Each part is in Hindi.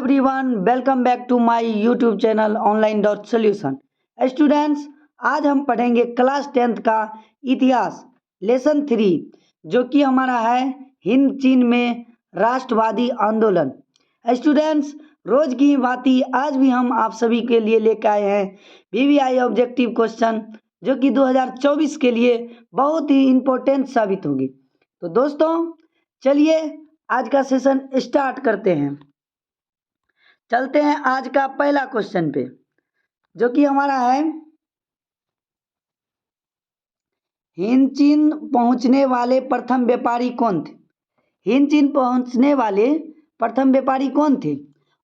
Everyone, welcome back to my YouTube channel online dot solution. Students, आज हम पढ़ेंगे क्लास 10th का इतिहास लेसन 3, जो कि हमारा है हिंद चीन में राष्ट्रवादी आंदोलन। स्टूडेंट्स, रोज की भांति आज भी हम आप सभी के लिए लेकर आए हैं वीवीआई ऑब्जेक्टिव क्वेश्चन, जो कि 2024 के लिए बहुत ही इम्पोर्टेंट साबित होगी। तो दोस्तों, चलिए आज का सेशन स्टार्ट करते हैं। चलते हैं आज का पहला क्वेश्चन पे, जो कि हमारा है हिंद चीन पहुंचने वाले प्रथम व्यापारी कौन थे। हिंद चीन पहुंचने वाले प्रथम व्यापारी कौन थे?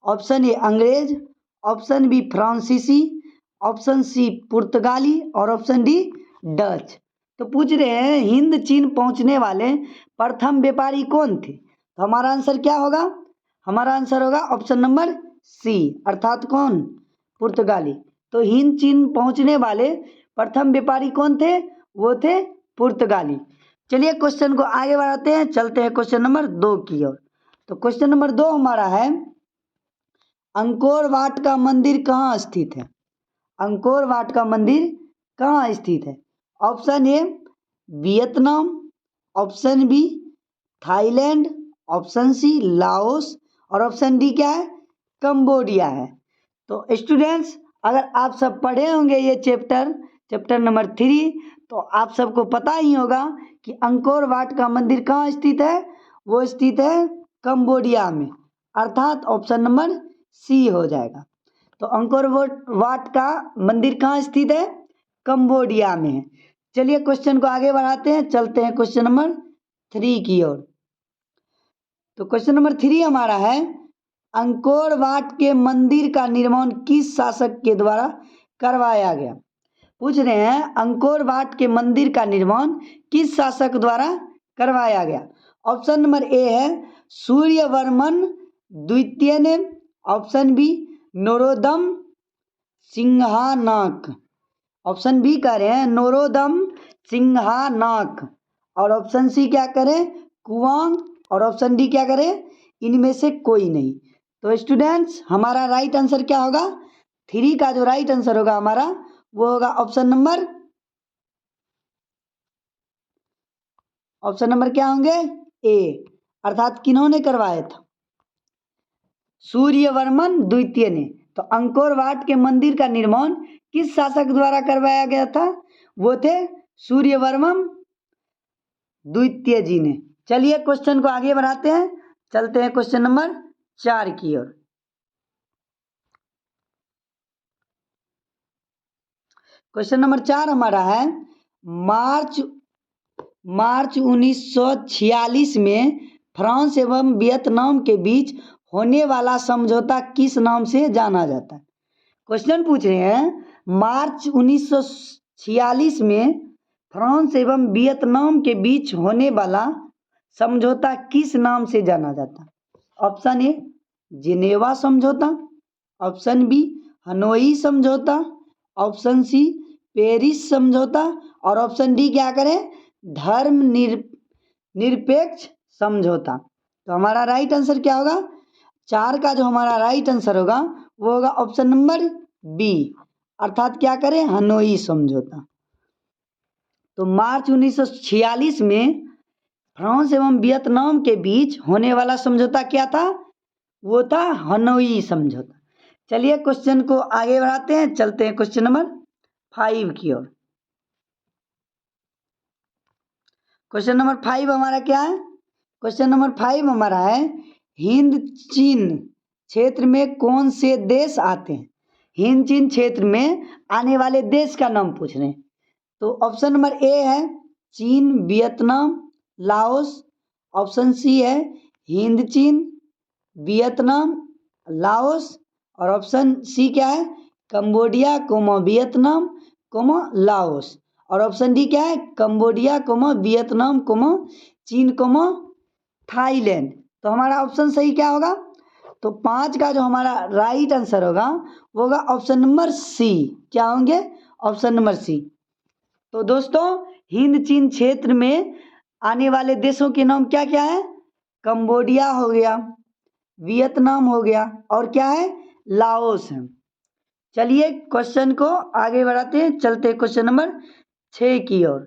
ऑप्शन ए अंग्रेज, ऑप्शन बी फ्रांसीसी, ऑप्शन सी पुर्तगाली और ऑप्शन डी डच। तो पूछ रहे हैं हिंद चीन पहुंचने वाले प्रथम व्यापारी कौन थे। तो हमारा आंसर क्या होगा? हमारा आंसर होगा ऑप्शन नंबर सी, अर्थात कौन? पुर्तगाली। तो हिंद चीन पहुंचने वाले प्रथम व्यापारी कौन थे? वो थे पुर्तगाली। चलिए क्वेश्चन को आगे बढ़ाते हैं, चलते हैं क्वेश्चन नंबर 2 की ओर। तो क्वेश्चन नंबर 2 हमारा है अंकोर वाट का मंदिर कहाँ स्थित है? अंकोर वाट का मंदिर कहाँ स्थित है? Option A Vietnam, option B Thailand, option C Laos और ऑप्शन डी क्या है? कंबोडिया है। तो स्टूडेंट्स, अगर आप सब पढ़े होंगे ये चैप्टर नंबर 3, तो आप सबको पता ही होगा कि अंकोर वाट का मंदिर कहाँ स्थित है। वो स्थित है कंबोडिया में, अर्थात ऑप्शन नंबर सी हो जाएगा। तो अंकोर वाट का मंदिर कहाँ स्थित है? कंबोडिया में है। चलिए क्वेश्चन को आगे बढ़ाते हैं, चलते हैं क्वेश्चन नंबर 3 की ओर। तो क्वेश्चन नंबर 3 हमारा है अंकोर वाट के मंदिर का निर्माण किस शासक के द्वारा करवाया गया? पूछ रहे हैं अंकोर वाट के मंदिर का निर्माण किस शासक द्वारा करवाया गया। ऑप्शन नंबर ए है सूर्यवर्मन द्वितीय ने, ऑप्शन बी नोरोदम सिंहानाक, ऑप्शन बी कह रहे हैं नोरोदम सिंहानाक और ऑप्शन सी क्या करें? कुआंग और ऑप्शन डी क्या करें? इनमें से कोई नहीं। तो स्टूडेंट्स, हमारा राइट आंसर क्या होगा? 3 का जो राइट आंसर होगा हमारा वो होगा ऑप्शन नंबर क्या होंगे? ए, अर्थात किन्होंने करवाया था? सूर्यवर्मन द्वितीय ने। तो अंकोर वाट के मंदिर का निर्माण किस शासक द्वारा करवाया गया था? वो थे सूर्यवर्मन द्वितीय जी ने। चलिए क्वेश्चन को आगे बढ़ाते हैं, चलते हैं क्वेश्चन नंबर 4 की ओर। क्वेश्चन नंबर 4 हमारा है मार्च 1946 में फ्रांस एवं वियतनाम के बीच होने वाला समझौता किस नाम से जाना जाता है? क्वेश्चन पूछ रहे हैं मार्च 1946 में फ्रांस एवं वियतनाम के बीच होने वाला समझौता किस नाम से जाना जाता है? ऑप्शन ए जिनेवा समझौता, ऑप्शन बी हनोई समझौता, ऑप्शन सी पेरिस समझौता और ऑप्शन डी क्या करें? धर्म निरपेक्ष समझौता। तो हमारा राइट आंसर क्या होगा? 4 का जो हमारा राइट आंसर होगा वो होगा ऑप्शन नंबर बी, अर्थात क्या करें? हनोई समझौता। तो मार्च 1946 में फ्रांस एवं वियतनाम के बीच होने वाला समझौता क्या था? वो था हनोई समझौता। चलिए क्वेश्चन को आगे बढ़ाते हैं, चलते हैं क्वेश्चन नंबर 5 की ओर। क्वेश्चन नंबर 5 हमारा क्या है? क्वेश्चन नंबर 5 हमारा है हिंद चीन क्षेत्र में कौन से देश आते हैं? हिंद चीन क्षेत्र में आने वाले देश का नाम पूछ रहे हैं। तो ऑप्शन नंबर ए है चीन, वियतनाम, लाओस, ऑप्शन सी है हिंद चीन, वियतनाम, लाओस और ऑप्शन सी क्या है? कंबोडिया, वियतनाम, लाओस और ऑप्शन डी क्या है? कंबोडिया, वियतनाम, चीन, थाईलैंड। तो हमारा ऑप्शन सही क्या होगा? तो 5 का जो हमारा राइट आंसर होगा वो होगा ऑप्शन नंबर सी। क्या होंगे? Option number C. तो दोस्तों, हिंद चीन क्षेत्र में आने वाले देशों के नाम क्या क्या है? कंबोडिया हो गया, वियतनाम हो गया, और क्या है, लाओस है। चलिए क्वेश्चन को आगे बढ़ाते हैं, चलते हैं क्वेश्चन नंबर 6 की ओर।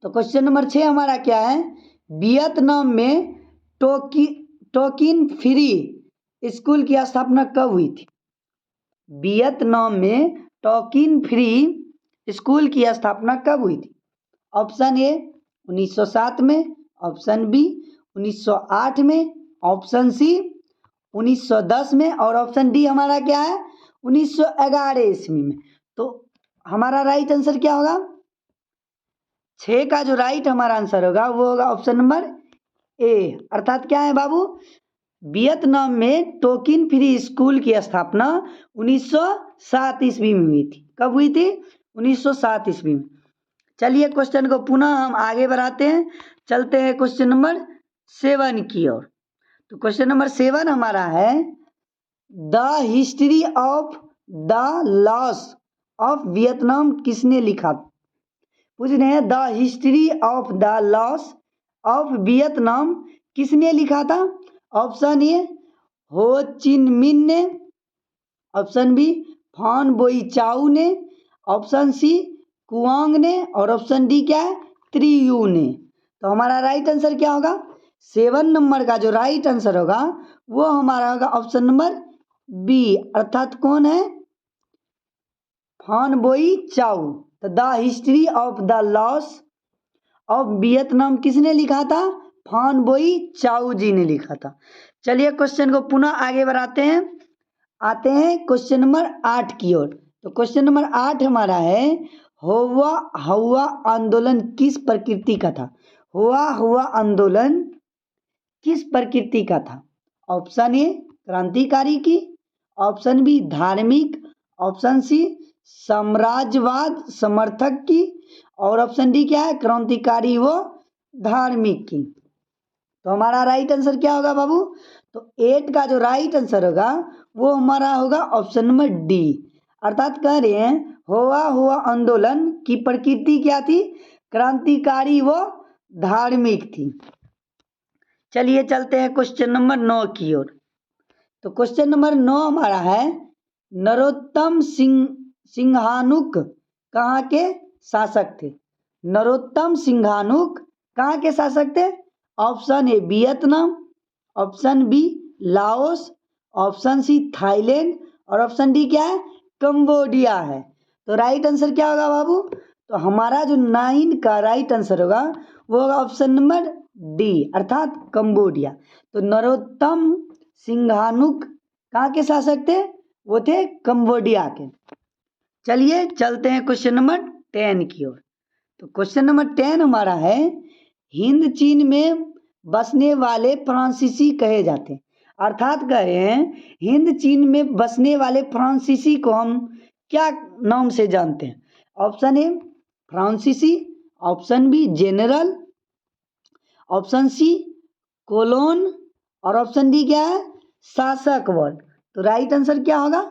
तो क्वेश्चन नंबर 6 हमारा क्या है, वियतनाम में टोकिन फ्री स्कूल की स्थापना कब हुई थी? वियतनाम में टोकिन फ्री स्कूल की स्थापना कब हुई थी? ऑप्शन ए 1907 में, ऑप्शन बी 1908 में, ऑप्शन सी 1910 में, और ऑप्शन डी हमारा क्या है, 1911 ईस्वी में। तो हमारा राइट आंसर क्या होगा? 6 का जो राइट हमारा आंसर होगा वो होगा ऑप्शन नंबर ए, अर्थात क्या है बाबू, वियतनाम में टोकिन फ्री स्कूल की स्थापना 1907 ईस्वी में हुई थी। कब हुई थी? 1907 ईस्वी में। चलिए क्वेश्चन को पुनः हम आगे बढ़ाते हैं, चलते हैं क्वेश्चन नंबर 7 की ओर। तो क्वेश्चन नंबर 7 हमारा है, the history of the loss of Vietnam किसने लिखा? पूछ रहे हैं the history of the loss of Vietnam किसने लिखा था? ऑप्शन ए हो चिन मिन ने, ऑप्शन बी फान बोई चाऊ ने, ऑप्शन सी कुआंग ने, और ऑप्शन डी क्या है, त्रियू ने। तो हमारा राइट आंसर क्या होगा? 7 नंबर का जो राइट आंसर होगा वो हमारा होगा ऑप्शन नंबर बी, अर्थात कौन है, फान बोई चाऊ। तो the history of the loss of Vietnam किसने लिखा था? फान बोई चाऊ जी ने लिखा था। चलिए क्वेश्चन को पुनः आगे बढ़ाते हैं, आते हैं क्वेश्चन नंबर 8 की ओर। तो क्वेश्चन नंबर 8 हमारा है, हुआ हुआ आंदोलन किस प्रकृति का था? हुआ आंदोलन किस प्रकृति का था? ऑप्शन ए क्रांतिकारी की, ऑप्शन बी धार्मिक, ऑप्शन सी साम्राज्यवाद समर्थक की, और ऑप्शन डी क्या है, क्रांतिकारी व धार्मिक की। तो हमारा राइट आंसर क्या होगा बाबू? तो 8 का जो राइट आंसर होगा वो हमारा होगा ऑप्शन नंबर डी, अर्थात कह रहे हैं हुआ आंदोलन की प्रकृति क्या थी? क्रांतिकारी व धार्मिक थी। चलिए चलते हैं क्वेश्चन नंबर 9 की ओर। तो क्वेश्चन नंबर 9 हमारा है, नरोत्तम सिंहानुक कहाँ के शासक थे? नरोत्तम सिंहानुक कहाँ के शासक थे? Option A Vietnam, option B Laos, option C Thailand, और ऑप्शन डी क्या है, कंबोडिया है। तो राइट आंसर क्या होगा बाबू? तो हमारा जो 9 का राइट आंसर होगा वो होगा ऑप्शन नंबर डी, अर्थात कंबोडिया। तो नरोत्तम सिंहानुक कहाँ के शासक थे? वो थे कंबोडिया के। चलिए चलते हैं क्वेश्चन नंबर 10 की ओर। तो क्वेश्चन नंबर 10 हमारा है, हिंद चीन में बसने वाले फ्रांसीसी कहे जाते हैं, अर्थात कह रहे हैं हिंद चीन में बसने वाले फ्रांसीसी को हम क्या नाम से जानते हैं? ऑप्शन ए फ्रांसीसी, option B general, option C कोलोन, और ऑप्शन डी क्या है, शासक वर्ग। तो राइट आंसर क्या होगा?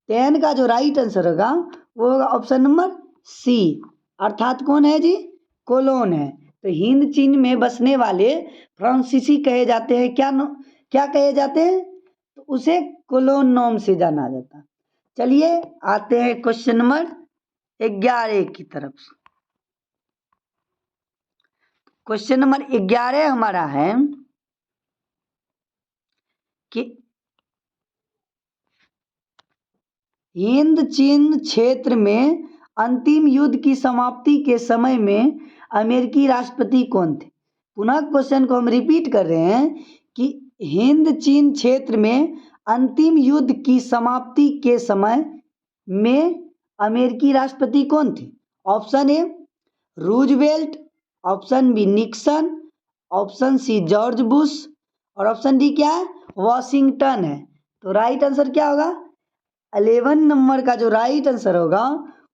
10 का जो राइट आंसर होगा वो होगा ऑप्शन नंबर सी, अर्थात कौन है जी, कोलोन है। तो हिंद चीन में बसने वाले फ्रांसीसी कहे जाते हैं, क्या कहे जाते हैं? तो उसे कोलोन नाम से जाना जाता है। चलिए आते हैं क्वेश्चन नंबर 11 की तरफ। क्वेश्चन नंबर 11 हमारा है कि हिंद चीन क्षेत्र में अंतिम युद्ध की समाप्ति के समय में अमेरिकी राष्ट्रपति कौन थे? पुनः क्वेश्चन को हम रिपीट कर रहे हैं कि हिंद चीन क्षेत्र में अंतिम युद्ध की समाप्ति के समय में अमेरिकी राष्ट्रपति कौन थे? Option A Roosevelt, option B Nixon, option C George Bush, और ऑप्शन डी क्या है, वॉशिंगटन है। तो राइट आंसर क्या होगा? 11 नंबर का जो राइट आंसर होगा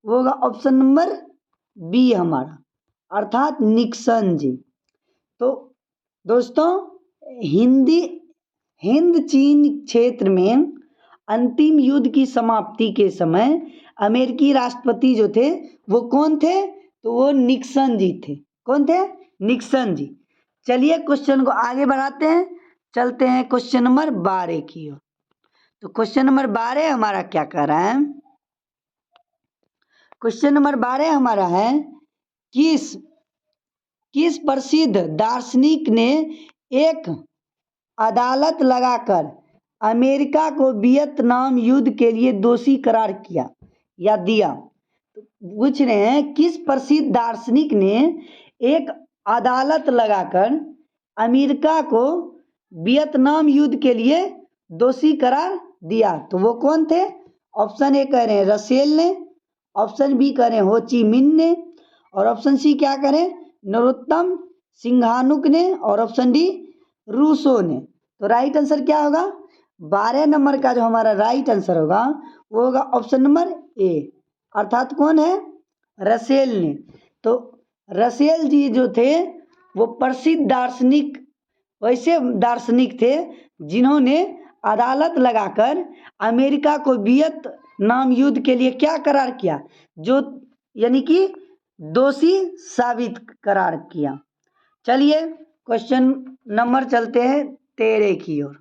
वो होगा ऑप्शन नंबर बी हमारा, अर्थात निक्सन जी। तो दोस्तों हिंद चीन क्षेत्र में अंतिम युद्ध की समाप्ति के समय अमेरिकी राष्ट्रपति जो थे वो कौन थे? तो वो निक्सन जी थे। कौन थे? निक्सन जी। चलिए क्वेश्चन को आगे बढ़ाते हैं, चलते हैं क्वेश्चन नंबर 12 की ओर। तो क्वेश्चन नंबर 12 हमारा क्या कर रहा है? क्वेश्चन नंबर 12 हमारा है किस किस प्रसिद्ध दार्शनिक ने एक अदालत लगाकर अमेरिका को वियतनाम युद्ध के लिए दोषी करार किया या दिया? तो पूछ रहे हैं किस प्रसिद्ध दार्शनिक ने एक अदालत लगाकर अमेरिका को वियतनाम युद्ध के लिए दोषी करार दिया? तो वो कौन थे? ऑप्शन ए कह रहे हैं रसेल ने, ऑप्शन बी कह रहे हैं हो ची मिन ने, और ऑप्शन सी क्या करें नरोत्तम सिंघानुक ने, और ऑप्शन डी रूसो ने। तो राइट आंसर क्या होगा? 12 नंबर का जो हमारा राइट आंसर होगा वो होगा ऑप्शन नंबर ए, अर्थात कौन है? रसेल ने। तो रसेल जी जो थे वो प्रसिद्ध दार्शनिक, वैसे दार्शनिक थे जिन्होंने अदालत लगाकर अमेरिका को वियतनाम युद्ध के लिए क्या करार किया? जो यानी कि दोषी साबित करार किया। चलिए क्वेश्चन नंबर चलते हैं 13 की ओर।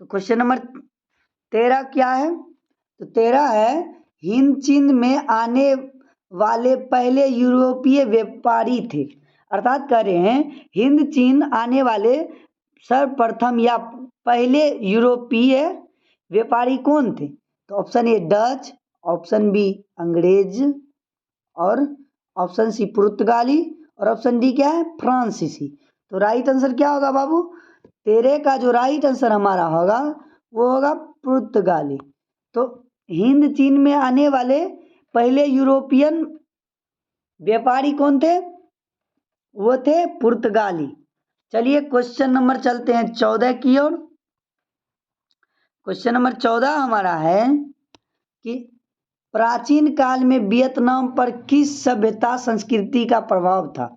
तो क्वेश्चन नंबर 13 क्या है? तो 13 है हिंद चीन में आने वाले पहले यूरोपीय व्यापारी थे, अर्थात कह रहे हैं हिंद चीन आने वाले सर्वप्रथम या पहले यूरोपीय व्यापारी कौन थे? तो option A Dutch, option B अंग्रेज, और ऑप्शन सी पुर्तगाली, और ऑप्शन डी क्या है? फ्रांसीसी। तो राइट आंसर क्या होगा बाबू? 13 का जो राइट आंसर हमारा होगा वो होगा पुर्तगाली। तो हिंद चीन में आने वाले पहले यूरोपियन व्यापारी कौन थे? वो थे पुर्तगाली। चलिए क्वेश्चन नंबर चलते हैं 14 की ओर। क्वेश्चन नंबर 14 हमारा है कि प्राचीन काल में वियतनाम पर किस सभ्यता संस्कृति का प्रभाव था?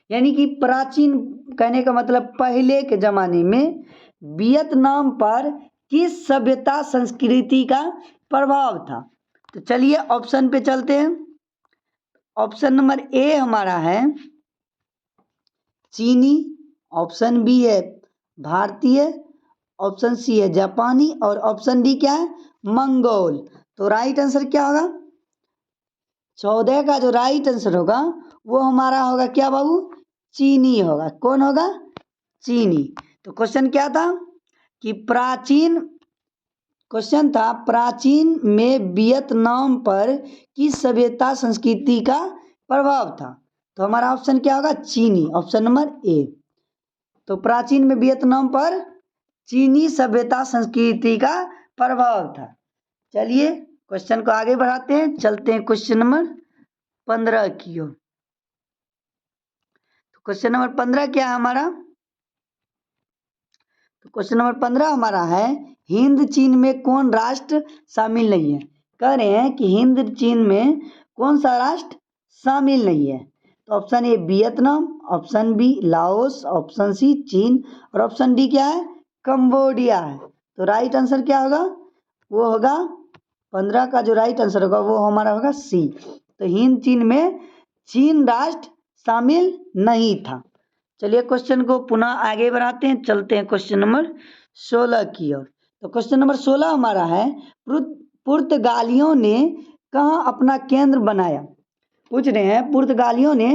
यानी कि प्राचीन कहने का मतलब पहले के जमाने में वियतनाम पर किस सभ्यता संस्कृति का प्रभाव था? तो चलिए ऑप्शन पे चलते हैं। ऑप्शन नंबर ए हमारा है चीनी, ऑप्शन बी है भारतीय, ऑप्शन सी है जापानी, और ऑप्शन डी क्या है? मंगोल। तो राइट आंसर क्या होगा? 14 का जो राइट आंसर होगा वो हमारा होगा क्या बाबू? चीनी होगा। कौन होगा? चीनी। तो क्वेश्चन क्या था कि क्वेश्चन था प्राचीन में वियतनाम पर किस सभ्यता संस्कृति का प्रभाव था? तो हमारा ऑप्शन क्या होगा? चीनी, ऑप्शन नंबर ए। तो प्राचीन में वियतनाम पर चीनी सभ्यता संस्कृति का प्रभाव था। चलिए क्वेश्चन को आगे बढ़ाते हैं, चलते हैं क्वेश्चन नंबर 15 की ओर। तो क्वेश्चन नंबर 15 क्या है हमारा? तो क्वेश्चन नंबर 15 हमारा है हिंद चीन में कौन राष्ट्र शामिल नहीं है? कह रहे हैं कि हिंद चीन में कौन सा राष्ट्र शामिल नहीं है? तो option A Vietnam, option B Laos, option C चीन, और ऑप्शन डी क्या है? कंबोडिया है। तो राइट आंसर क्या होगा? वो होगा 15 का जो राइट आंसर होगा वो हमारा होगा सी। तो हिंद चीन में चीन राष्ट्र शामिल नहीं था। चलिए क्वेश्चन को पुनः आगे बढ़ाते हैं, चलते हैं क्वेश्चन नंबर 16 की ओर। तो क्वेश्चन नंबर 16 हमारा है पुर्तगालियों ने कहाँ अपना केंद्र बनाया? पूछ रहे हैं पुर्तगालियों ने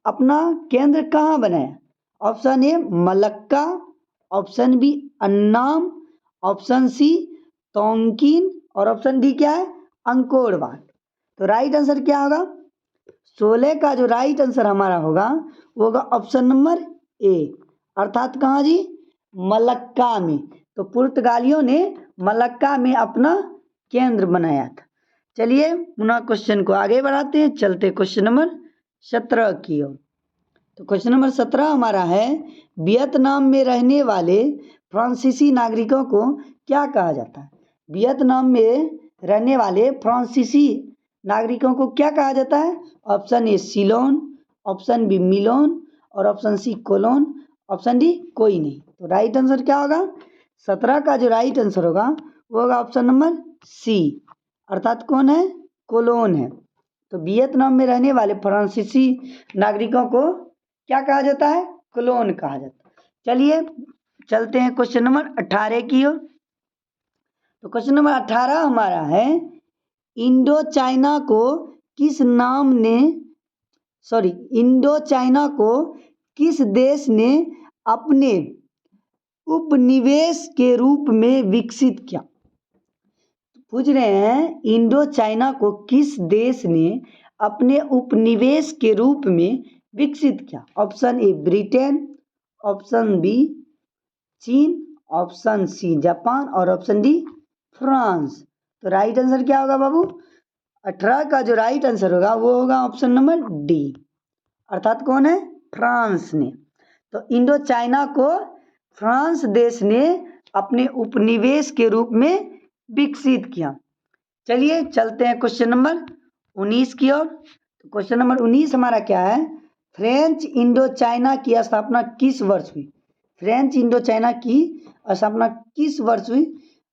अपना केंद्र कहाँ बनाया? Option A Malacca, option B Annam, option C Tonkin, और ऑप्शन डी क्या है? Angkor Wat. तो राइट आंसर क्या होगा? 16 का जो राइट आंसर हमारा होगा वो होगा ऑप्शन नंबर ए, अर्थात कहाँ जी? मलक्का में। तो पुर्तगालियों ने मलक्का में अपना केंद्र बनाया था। चलिए पुनः क्वेश्चन को आगे बढ़ाते हैं, चलते क्वेश्चन नंबर 17 की ओर। तो क्वेश्चन नंबर 17 हमारा है वियतनाम में रहने वाले फ्रांसीसी नागरिकों को क्या कहा जाता है? वियतनाम में रहने वाले फ्रांसीसी नागरिकों को क्या कहा जाता है? Option A Ceylon, option B Milon, और option C Colon, option D कोई नहीं। तो राइट आंसर क्या होगा? 17 का जो राइट आंसर होगा वो होगा ऑप्शन नंबर सी, अर्थात कौन है? कोलोन है। तो वियतनाम में रहने वाले फ्रांसीसी नागरिकों को क्या कहा जाता है? क्लोन कहा जाता है। चलिए चलते हैं क्वेश्चन नंबर 18 की ओर। तो क्वेश्चन नंबर 18 हमारा है, इंडो चाइना को किस नाम ने इंडो चाइना को किस देश ने अपने उपनिवेश के रूप में विकसित किया? पूछ रहे हैं इंडो चाइना को किस देश ने अपने उपनिवेश के रूप में विकसित किया? Option A Britain, option B चीन, ऑप्शन सी जापान और ऑप्शन डी फ्रांस। तो राइट आंसर क्या होगा बाबू? 18 का जो राइट आंसर होगा वो होगा ऑप्शन नंबर डी, अर्थात कौन है? फ्रांस ने। तो इंडो चाइना को फ्रांस देश ने अपने उपनिवेश के रूप में विकसित किया। चलिए चलते हैं क्वेश्चन नंबर 19 की ओर। तो क्वेश्चन नंबर 19 हमारा क्या है, फ्रेंच इंडो चाइना की स्थापना किस वर्ष हुई? फ्रेंच इंडो चाइना की स्थापना किस वर्ष हुई?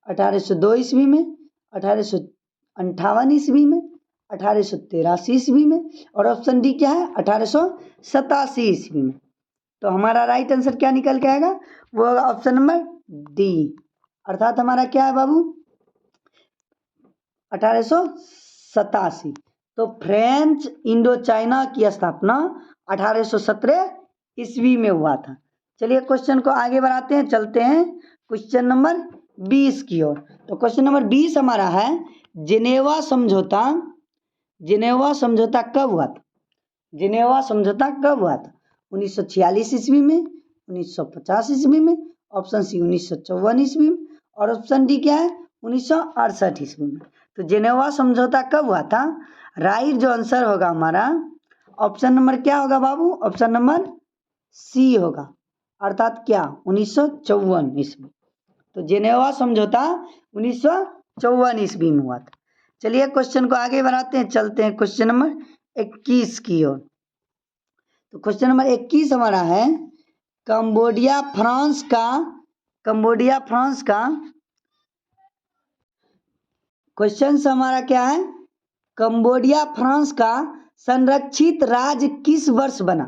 1802 ईस्वी में, 1858 ईस्वी में, 1883 ईस्वी में और ऑप्शन डी क्या है? 1887 ईस्वी में। तो हमारा राइट आंसर क्या निकल के आएगा? वो होगा ऑप्शन नंबर डी, अर्थात हमारा क्या है बाबू? 1887। तो फ्रेंच इंडो चाइना की स्थापना 1817 ईस्वी में हुआ था। चलिए क्वेश्चन को आगे बढ़ाते हैं, चलते हैं क्वेश्चन नंबर 20 की ओर। तो क्वेश्चन नंबर 20 हमारा है, जिनेवा समझौता कब हुआ था? जिनेवा समझौता कब हुआ था? 1946 ईस्वी में, 1950 ईस्वी में, ऑप्शन सी 1954 ईस्वी में और ऑप्शन डी क्या है? 1968 ईस्वी में। तो जिनेवा समझौता कब हुआ था? राइट जो आंसर होगा हमारा ऑप्शन नंबर क्या होगा बाबू? ऑप्शन नंबर सी होगा, अर्थात क्या? 1954 ईस्वी। तो जिनेवा समझौता 1954 ईस्वी में हुआ था। चलिए क्वेश्चन को आगे बढ़ाते हैं, चलते हैं क्वेश्चन नंबर 21 की ओर। तो क्वेश्चन नंबर 21 हमारा है, कंबोडिया फ्रांस का क्वेश्चन हमारा क्या है, कंबोडिया फ्रांस का संरक्षित राज्य किस वर्ष बना?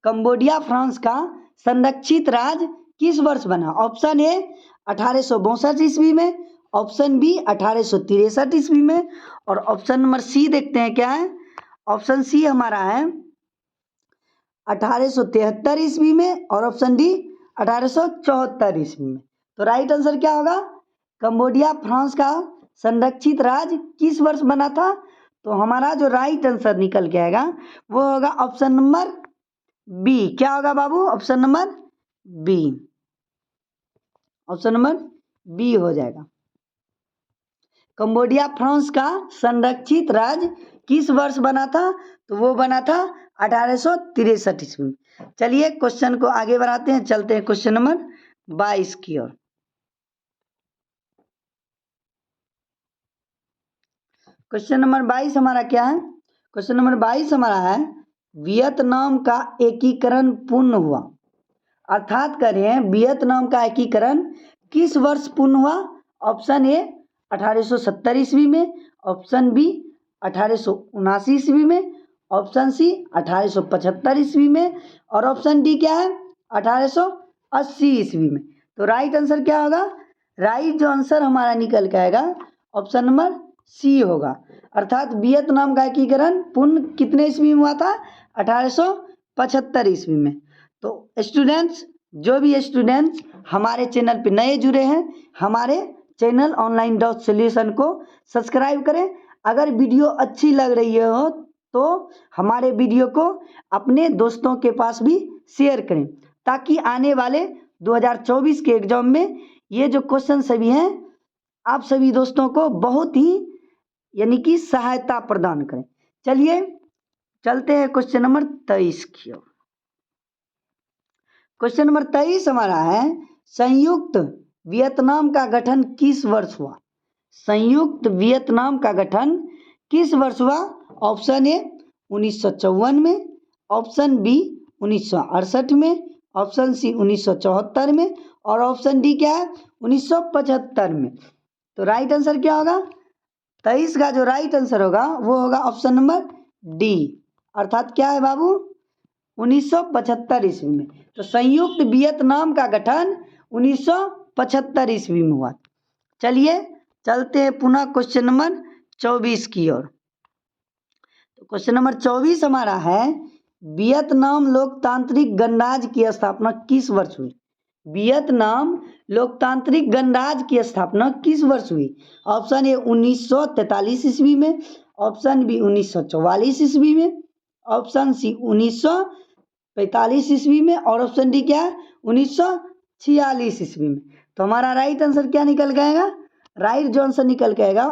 कंबोडिया फ्रांस का संरक्षित राज्य किस वर्ष बना? ऑप्शन ए 1862 ईस्वी में, ऑप्शन बी 1863 ईस्वी में और ऑप्शन नंबर सी देखते हैं क्या है। ऑप्शन सी हमारा है 1873 ईस्वी में और ऑप्शन डी 1874 ईस्वी में। तो राइट आंसर क्या होगा? कंबोडिया फ्रांस का संरक्षित राज्य किस वर्ष बना था? तो हमारा जो राइट आंसर निकल के आएगा वो होगा ऑप्शन नंबर बी। क्या होगा बाबू? Option number B, option number B हो जाएगा। कंबोडिया फ्रांस का संरक्षित राज्य किस वर्ष बना था? तो वो बना था 1863 ईस्वी में। चलिए क्वेश्चन को आगे बढ़ाते हैं, चलते हैं क्वेश्चन नंबर 22 की ओर। क्वेश्चन नंबर 22 हमारा क्या है? क्वेश्चन नंबर 22 हमारा है, वियतनाम का एकीकरण पूर्ण हुआ, अर्थात करें वियतनाम का एकीकरण किस वर्ष पूर्ण हुआ? ऑप्शन ए 1870 ईस्वी में, ऑप्शन बी 1879 ईस्वी में, ऑप्शन सी 1875 ईस्वी में और ऑप्शन डी क्या है? 1880 ईस्वी में। तो राइट आंसर क्या होगा? राइट जो आंसर हमारा निकल के आएगा ऑप्शन नंबर सी होगा, अर्थात वियतनाम का एकीकरण पूर्ण कितने ईस्वी में हुआ था? 1875 ईस्वी में। तो स्टूडेंट्स, जो भी स्टूडेंट्स हमारे चैनल पे नए जुड़े हैं, हमारे चैनल ऑनलाइन डॉट सोल्यूशन को सब्सक्राइब करें। अगर वीडियो अच्छी लग रही हो तो हमारे वीडियो को अपने दोस्तों के पास भी शेयर करें, ताकि आने वाले 2024 के एग्जाम में ये जो क्वेश्चन सभी हैं आप सभी दोस्तों को बहुत ही यानी कि सहायता प्रदान करें। चलिए चलते हैं क्वेश्चन नंबर 23 की ओर। क्वेश्चन नंबर 23 हमारा है, संयुक्त वियतनाम का गठन किस वर्ष हुआ? संयुक्त वियतनाम का गठन किस वर्ष हुआ? ऑप्शन ए 1954 में, ऑप्शन बी 1968 में, ऑप्शन सी 1974 में और ऑप्शन डी क्या है? 1975 में। तो राइट आंसर क्या होगा? 23 का जो राइट आंसर होगा वो होगा ऑप्शन नंबर डी, अर्थात क्या है बाबू? 1975 ईस्वी में। तो संयुक्त वियतनाम का गठन 1975 ईस्वी में हुआ। चलिए चलते हैं पुनः क्वेश्चन नंबर 24 की ओर। तो क्वेश्चन नंबर 24 हमारा है, वियतनाम लोकतांत्रिक गणराज्य की स्थापना किस वर्ष हुई? वियतनाम लोकतांत्रिक गणराज्य की स्थापना किस वर्ष हुई? ऑप्शन ए 1943 ईस्वी में, ऑप्शन बी 1944 ईस्वी में, ऑप्शन सी 1945 ईस्वी में, और ऑप्शन डी क्या है 1946 ईस्वी में। तो हमारा राइट आंसर क्या निकल गएगा? राइट जो आंसर निकल के आएगा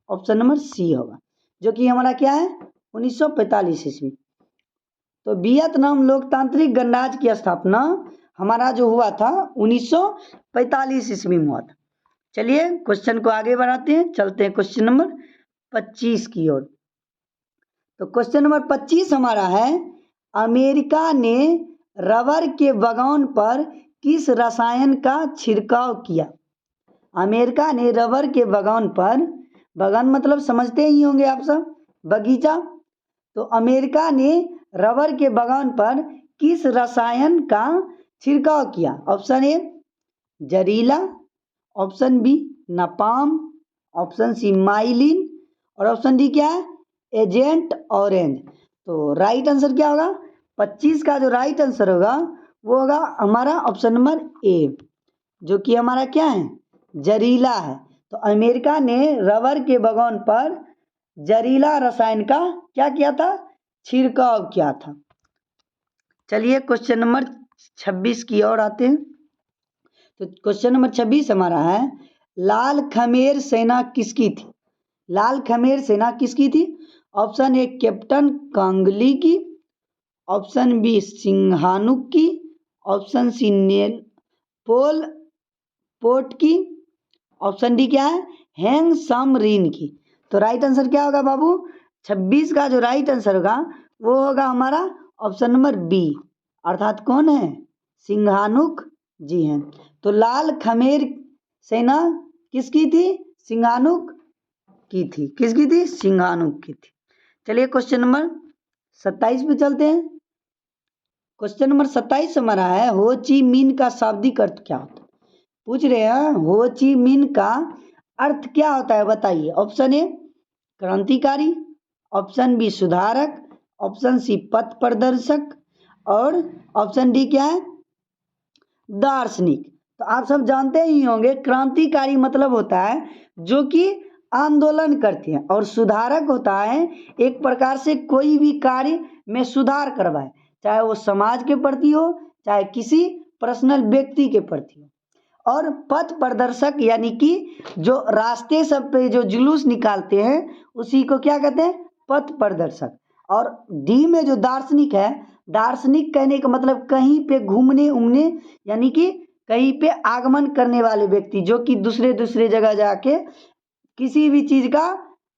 ऑप्शन नंबर सी होगा, जो कि हमारा क्या है 1945 ईस्वी। तो वियतनाम लोकतांत्रिक गणराज्य की स्थापना हमारा जो हुआ था 1945 ईस्वी में हुआ था। चलिए क्वेश्चन को आगे बढ़ाते हैं, चलते हैं क्वेश्चन नंबर 25 की ओर। तो क्वेश्चन नंबर 25 हमारा है, अमेरिका ने रबर के बगान पर किस रसायन का छिड़काव किया? अमेरिका ने रबर के बगान पर, बगान मतलब समझते ही होंगे आप सब, बगीचा। तो अमेरिका ने रबर के बगान पर किस रसायन का छिड़काव किया? ऑप्शन ए जहरीला, option B napalm, option C myelin, और ऑप्शन डी क्या है एजेंट ऑरेंज। तो राइट आंसर क्या होगा? 25 का जो राइट आंसर होगा वो होगा हमारा ऑप्शन नंबर ए, जो कि हमारा क्या है जहरीला है। तो अमेरिका ने रबर के बगान पर जहरीला रसायन का क्या किया था? छिड़काव किया था। चलिए क्वेश्चन नंबर 26 की ओर आते हैं। तो क्वेश्चन नंबर 26 हमारा है, लाल खमेर सेना किसकी थी? लाल खमेर सेना किसकी थी? ऑप्शन ए कैप्टन कांगली की, ऑप्शन बी सिंघानुक की, ऑप्शन सी नेल पोल पोर्ट की, ऑप्शन डी क्या है हैंग सामरीन की। तो राइट आंसर क्या होगा बाबू? 26 का जो राइट आंसर होगा वो होगा हमारा ऑप्शन नंबर बी, अर्थात कौन है सिंघानुक जी हैं। तो लाल खमेर सेना किसकी थी? सिंघानुक की थी। किसकी थी? सिंघानुक की थी। चलिए क्वेश्चन नंबर 27 पे चलते हैं। क्वेश्चन नंबर 27 हमारा है, हो ची मिन का शाब्दिक अर्थ क्या होता है? पूछ रहे हैं हो ची मिन का अर्थ क्या होता है, बताइए। ऑप्शन ए क्रांतिकारी, ऑप्शन बी सुधारक, ऑप्शन सी पथ प्रदर्शक, और ऑप्शन डी क्या है दार्शनिक। तो आप सब जानते ही होंगे क्रांतिकारी मतलब होता है जो कि आंदोलन करते हैं, और सुधारक होता है एक प्रकार से कोई भी कार्य में सुधार करवाए, चाहे वो समाज के प्रति हो चाहे किसी पर्सनल व्यक्ति के प्रति हो। और पथ प्रदर्शक यानी कि जो रास्ते सब पे जो जुलूस निकालते हैं उसी को क्या कहते हैं पथ प्रदर्शक। और डी में जो दार्शनिक है, दार्शनिक कहने का मतलब कहीं पे घूमने उमने यानी कि कहीं पे आगमन करने वाले व्यक्ति जो कि दूसरे दूसरे जगह जाके किसी भी चीज का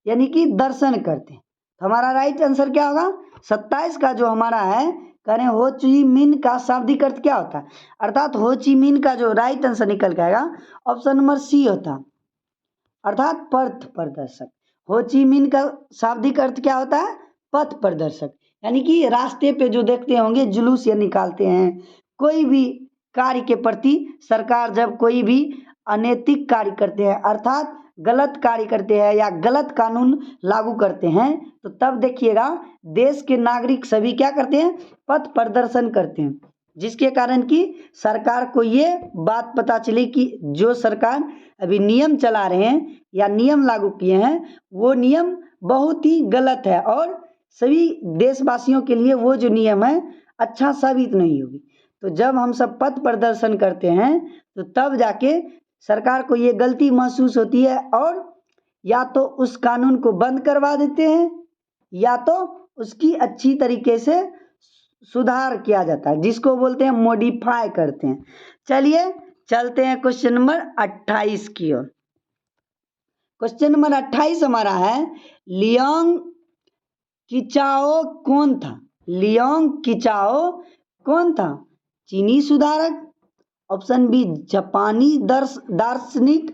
यानी कि दर्शन करते हैं। तो हमारा राइट आंसर क्या होगा? 27 का जो हमारा है करें हो ची मिन का शाब्दिक अर्थ क्या होता है, अर्थात हो ची मिन का जो राइट आंसर निकल के आएगा ऑप्शन नंबर सी होता, अर्थात पथ प्रदर्शक। हो ची मिन का शाब्दिक अर्थ क्या होता है? पथ प्रदर्शक, यानी कि रास्ते पे जो देखते होंगे जुलूस ये निकालते हैं, कोई भी कार्य के प्रति सरकार जब कोई भी अनैतिक कार्य करते हैं अर्थात गलत कार्य करते हैं या गलत कानून लागू करते हैं तो तब देखिएगा देश के नागरिक सभी क्या करते हैं पथ प्रदर्शन करते हैं, जिसके कारण कि सरकार को ये बात पता चले कि जो सरकार अभी नियम चला रहे हैं या नियम लागू किए हैं वो नियम बहुत ही गलत है और सभी देशवासियों के लिए वो जो नियम है अच्छा साबित नहीं होगी। तो जब हम सब पथ प्रदर्शन करते हैं तो तब जाके सरकार को ये गलती महसूस होती है और या तो उस कानून को बंद करवा देते हैं या तो उसकी अच्छी तरीके से सुधार किया जाता है, जिसको बोलते हैं मॉडिफाई करते हैं। चलिए चलते हैं क्वेश्चन नंबर 28 की ओर। क्वेश्चन नंबर 28 हमारा है, लियांग किचाओ कौन था? लियांग किचाओ कौन था? चीनी सुधारक, ऑप्शन बी जापानी दार्शनिक,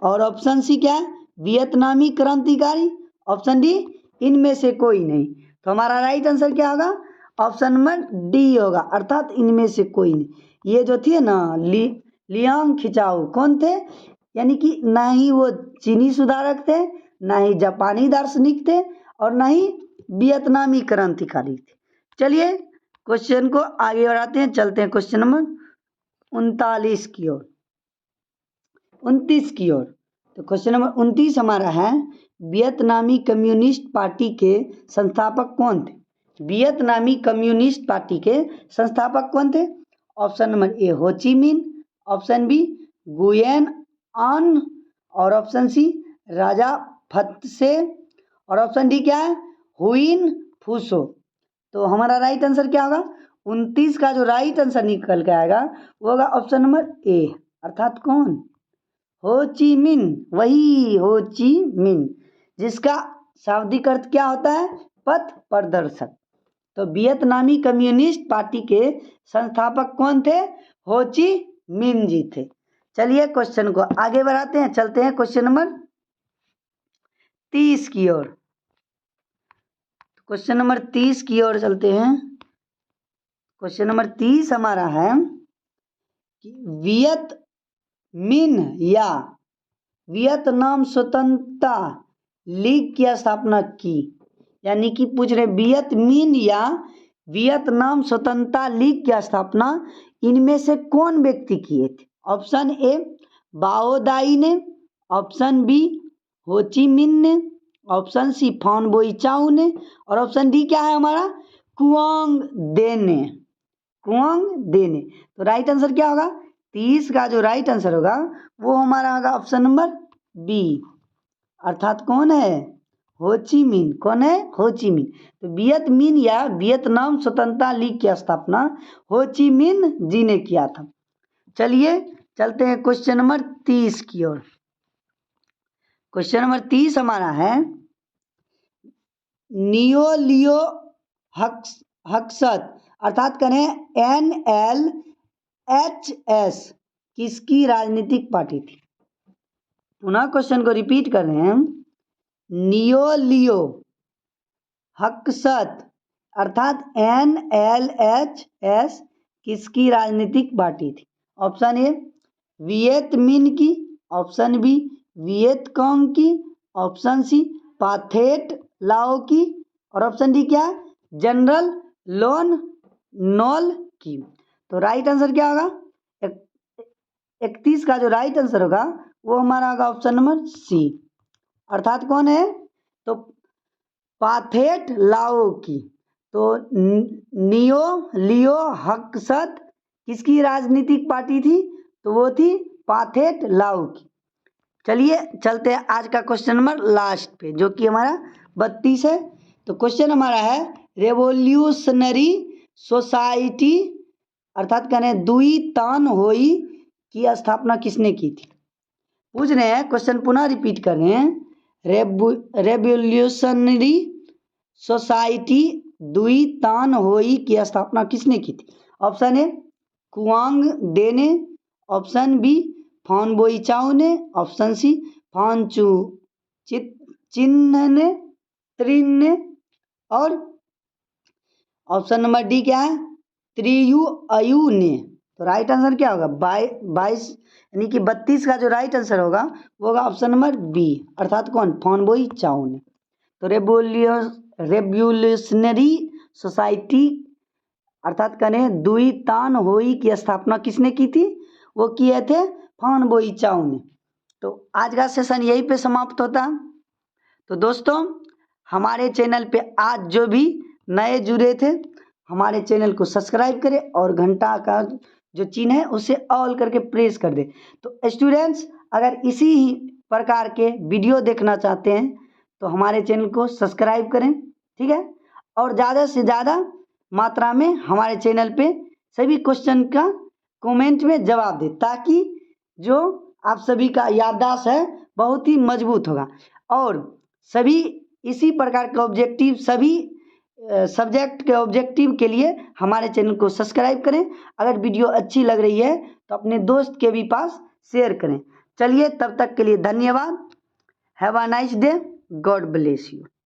और ऑप्शन सी क्या है वियतनामी क्रांतिकारी, ऑप्शन डी इनमें से कोई नहीं। तो हमारा राइट आंसर क्या होगा? ऑप्शन नंबर डी होगा, अर्थात इनमें से कोई नहीं। ये जो थे ना लियांग खिचाओ कौन थे, यानी कि ना ही वो चीनी सुधारक थे, ना ही जापानी दार्शनिक थे, और ना ही वियतनामी क्रांतिकारी थे। चलिए क्वेश्चन को आगे बढ़ाते हैं, चलते हैं क्वेश्चन नंबर 39 की ओर, 29 की ओर। तो क्वेश्चन नंबर 29 हमारा है, वियतनामी कम्युनिस्ट पार्टी के संस्थापक कौन थे? वियतनामी कम्युनिस्ट पार्टी के संस्थापक कौन थे? ऑप्शन नंबर ए हो ची मिन, ऑप्शन बी गुयेन आन, और ऑप्शन सी राजा फत्से, और ऑप्शन डी क्या है, हुइन फूसो। तो हमारा राइट आंसर क्या होगा? 29 का जो राइट आंसर निकल के आएगा वो होगा ऑप्शन नंबर ए, अर्थात कौन? हो ची मिन, वही हो ची मिन, जिसका शाब्दिक अर्थ क्या होता है? पथ प्रदर्शक। तो वियतनामी कम्युनिस्ट पार्टी के संस्थापक कौन थे? हो ची मिन जी थे। चलिए क्वेश्चन को आगे बढ़ाते हैं, चलते हैं क्वेश्चन नंबर 30 की ओर। क्वेश्चन नंबर 30 की ओर चलते हैं। क्वेश्चन नंबर 30 हमारा है कि वियत मिन या वियतनाम स्वतंत्रता लीग की स्थापना की, यानी कि पूछ रहे वियत मिन या वियतनाम स्वतंत्रता लीग की स्थापना इनमें से कौन व्यक्ति किए थे? ऑप्शन ए बाओ दाई ने, ऑप्शन बी हो ची मिन ने, ऑप्शन सी फॉन बोई चाउ ने, और ऑप्शन डी क्या है हमारा? कुआंग दे ने, कुआंग दे ने। तो राइट आंसर क्या होगा? 30 का जो राइट आंसर होगा वो हमारा होगा ऑप्शन नंबर बी, अर्थात कौन है? हो ची मिन। कौन है? हो ची मिन। तो वियत मिन या वियतनाम स्वतंत्रता लीग की स्थापना हो ची मिन जी ने किया था। चलिए चलते हैं क्वेश्चन नंबर 30 की ओर। क्वेश्चन नंबर 30 हमारा है, नियो लियो हक्सत अर्थात करें NLHS किसकी राजनीतिक पार्टी थी? पुनः क्वेश्चन को रिपीट कर रहे हैं, नियो लियो हक्सत अर्थात NLHS किसकी राजनीतिक पार्टी थी? ऑप्शन ए वियत मिन की, ऑप्शन बी वियत कांग की, ऑप्शन सी पाथेट लाओ की, और ऑप्शन डी क्या? जनरल लोन नॉल की। तो राइट आंसर क्या होगा? 31 का जो राइट आंसर होगा वो हमारा होगा ऑप्शन नंबर सी, अर्थात कौन है? तो पाथेट लाओ की। तो नियो लियो हक्सत किसकी राजनीतिक पार्टी थी? तो वो थी पाथेट लाओ की। चलिए चलते हैं आज का क्वेश्चन नंबर लास्ट पे, जो कि हमारा 32 है। तो क्वेश्चन हमारा है, रेवोल्यूशनरी सोसाइटी अर्थात कहें दुई तान होई की स्थापना किसने की थी? पूछ रहे हैं, क्वेश्चन पुनः रिपीट कर रहे हैं, रेवोल्यूशनरी सोसाइटी दुई तान होई की स्थापना किसने की थी? ऑप्शन ए कुआंग डे ने, ऑप्शन बी फॉन बोई चाउ ने, ऑप्शन सी फॉन चू चिन्ह ने त्रिन ने, और ऑप्शन नंबर डी क्या है? त्रियु अयु ने। तो राइट आंसर क्या होगा? 22 यानी कि 32 का जो राइट आंसर होगा वो होगा ऑप्शन नंबर बी, अर्थात कौन? फॉन बोई चाउ ने। तो रेवोल्यूशनरी सोसाइटी अर्थात कहें दुई तान होई की स्थापना किसने की थी? वो किए थे फॉन बोई चाउ ने। तो आज का सेशन यहीं पे समाप्त होता। तो दोस्तों हमारे चैनल पे आज जो भी नए जुड़े थे हमारे चैनल को सब्सक्राइब करें और घंटा का जो चिन्ह है उसे ऑल करके प्रेस कर दे। तो स्टूडेंट्स अगर इसी ही प्रकार के वीडियो देखना चाहते हैं तो हमारे चैनल को सब्सक्राइब करें, ठीक है, और ज़्यादा से ज़्यादा मात्रा में हमारे चैनल पे सभी क्वेश्चन का कमेंट में जवाब दें, ताकि जो आप सभी का याददाश्त है बहुत ही मजबूत होगा। और सभी इसी प्रकार के ऑब्जेक्टिव सभी सब्जेक्ट के ऑब्जेक्टिव के लिए हमारे चैनल को सब्सक्राइब करें। अगर वीडियो अच्छी लग रही है तो अपने दोस्त के भी पास शेयर करें। चलिए तब तक के लिए धन्यवाद। Have a nice day. God bless you.